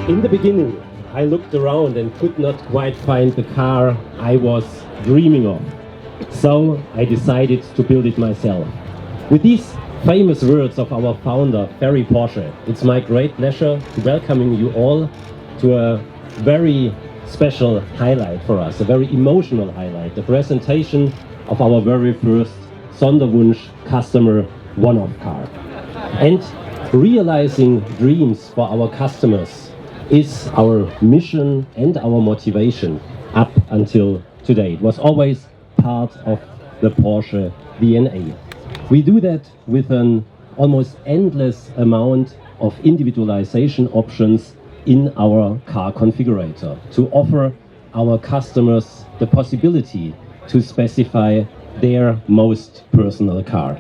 In the beginning, I looked around and could not quite find the car I was dreaming of. So I decided to build it myself. With these famous words of our founder, Ferry Porsche, it's my great pleasure to welcoming you all to a very special highlight for us, a very emotional highlight, the presentation of our very first Sonderwunsch customer one-off car. And realizing dreams for our customers is our mission and our motivation up until today. It was always part of the Porsche DNA. We do that with an almost endless amount of individualization options in our car configurator to offer our customers the possibility to specify their most personal car.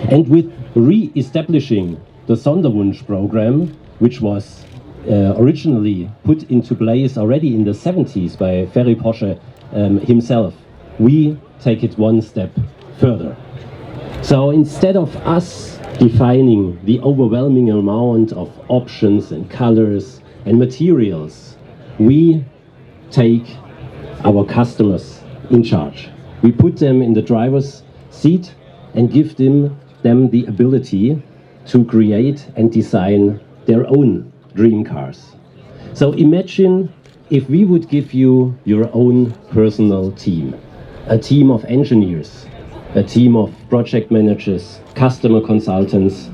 And with re-establishing the Sonderwunsch program, which was originally put into place already in the 70s by Ferry Porsche himself, we take it one step further. So instead of us defining the overwhelming amount of options and colors and materials, we take our customers in charge. We put them in the driver's seat and give them the ability to create and design their own dream cars. So imagine if we would give you your own personal team, a team of engineers, a team of project managers, customer consultants,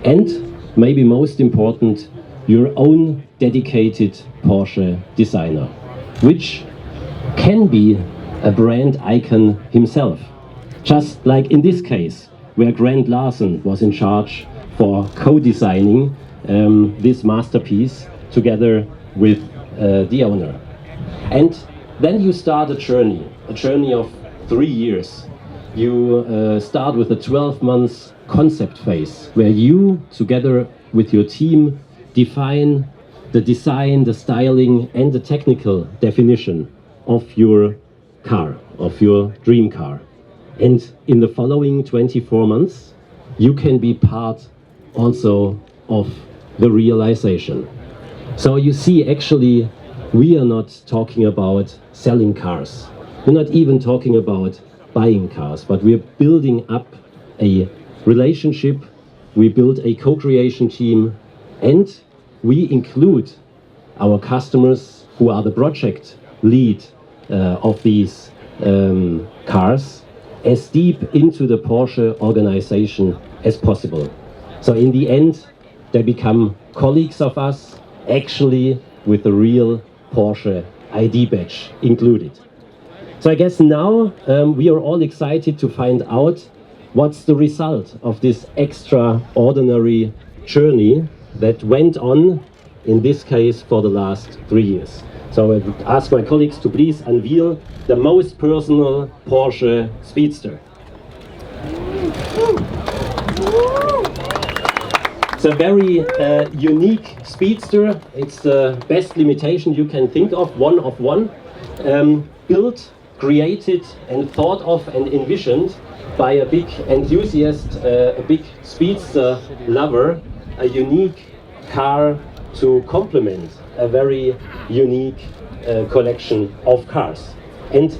and maybe most important, your own dedicated Porsche designer, which can be a brand icon himself. Just like in this case, where Grant Larson was in charge for co-designing this masterpiece together with the owner. And then you start a journey of 3 years. You start with a 12 months concept phase where you, together with your team, define the design, the styling and the technical definition of your car, of your dream car. And in the following 24 months, you can be part also of the realization. So you see, actually, we are not talking about selling cars. We're not even talking about buying cars, but we're building up a relationship. We build a co-creation team, and we include our customers who are the project lead of these cars as deep into the Porsche organization as possible. So in the end, they become colleagues of us, actually with the real Porsche ID badge included. So I guess now we are all excited to find out what's the result of this extraordinary journey that went on, in this case, for the last 3 years. So I would ask my colleagues to please unveil the most personal Porsche Speedster. It's a very unique Speedster. It's the best limitation you can think of, one of one. Built, created and thought of and envisioned by a big enthusiast, a big Speedster lover, a unique car to complement a very unique collection of cars. And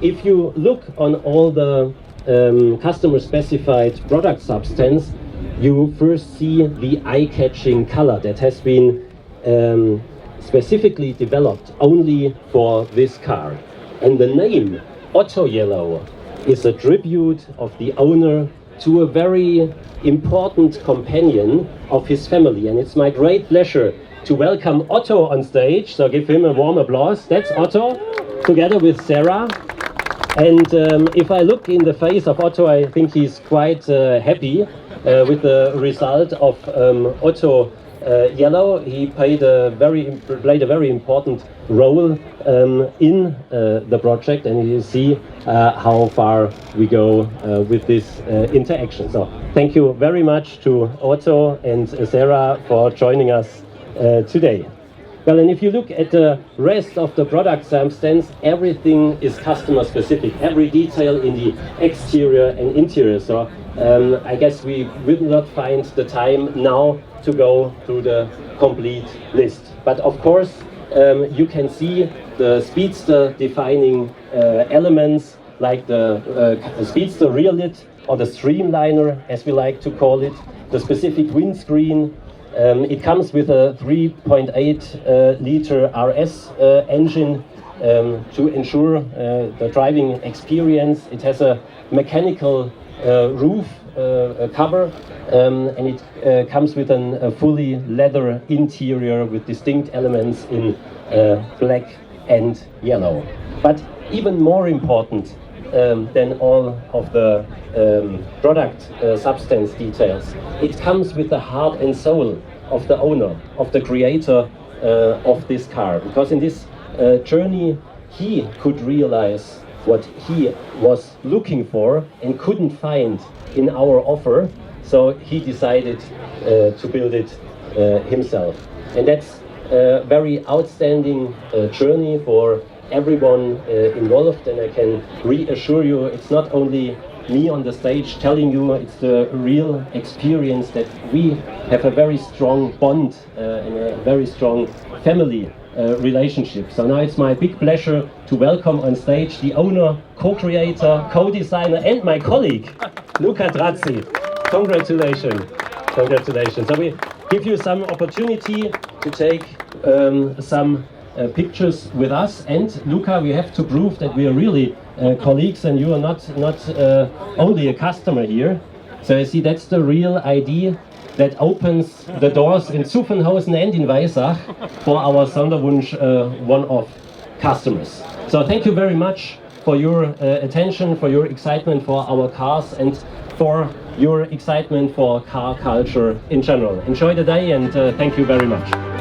if you look on all the customer specified product substance, you first see the eye-catching color that has been specifically developed only for this car. And the name Otto Yellow is a tribute of the owner to a very important companion of his family. And it's my great pleasure to welcome Otto on stage. So give him a warm applause. That's Otto, together with Sarah. And if I look in the face of Otto, I think he's quite happy with the result of Otto Yellow. He played a very important role in the project, and you see how far we go with this interaction. So thank you very much to Otto and Sarah for joining us today. Well, and if you look at the rest of the product substance, everything is customer specific, every detail in the exterior and interior. So I guess we will not find the time now to go through the complete list. But of course, you can see the Speedster defining elements like the Speedster rear lid, or the streamliner as we like to call it, the specific windscreen. It comes with a 3.8 liter RS engine to ensure the driving experience. It has a mechanical roof cover, and it comes with a fully leather interior with distinct elements in black and yellow. But even more important than all of the product substance details, it comes with the heart and soul of the owner, of the creator of this car. Because in this journey, he could realize what he was looking for and couldn't find in our offer, so he decided to build it himself. And that's a very outstanding journey for everyone involved, and I can reassure you, it's not only me on the stage telling you, it's the real experience that we have a very strong bond and a very strong family relationship. So now it's my big pleasure to welcome on stage the owner, co-creator, co-designer, and my colleague, Luca Trazzi. Congratulations. Congratulations. So we give you some opportunity to take some pictures with us, and Luca, we have to prove that we are really colleagues and you are not only a customer here. So you see, that's the real idea that opens the doors in Zuffenhausen and in Weissach for our Sonderwunsch one-off customers. So thank you very much for your attention, for your excitement for our cars, and for your excitement for car culture in general. Enjoy the day, and thank you very much.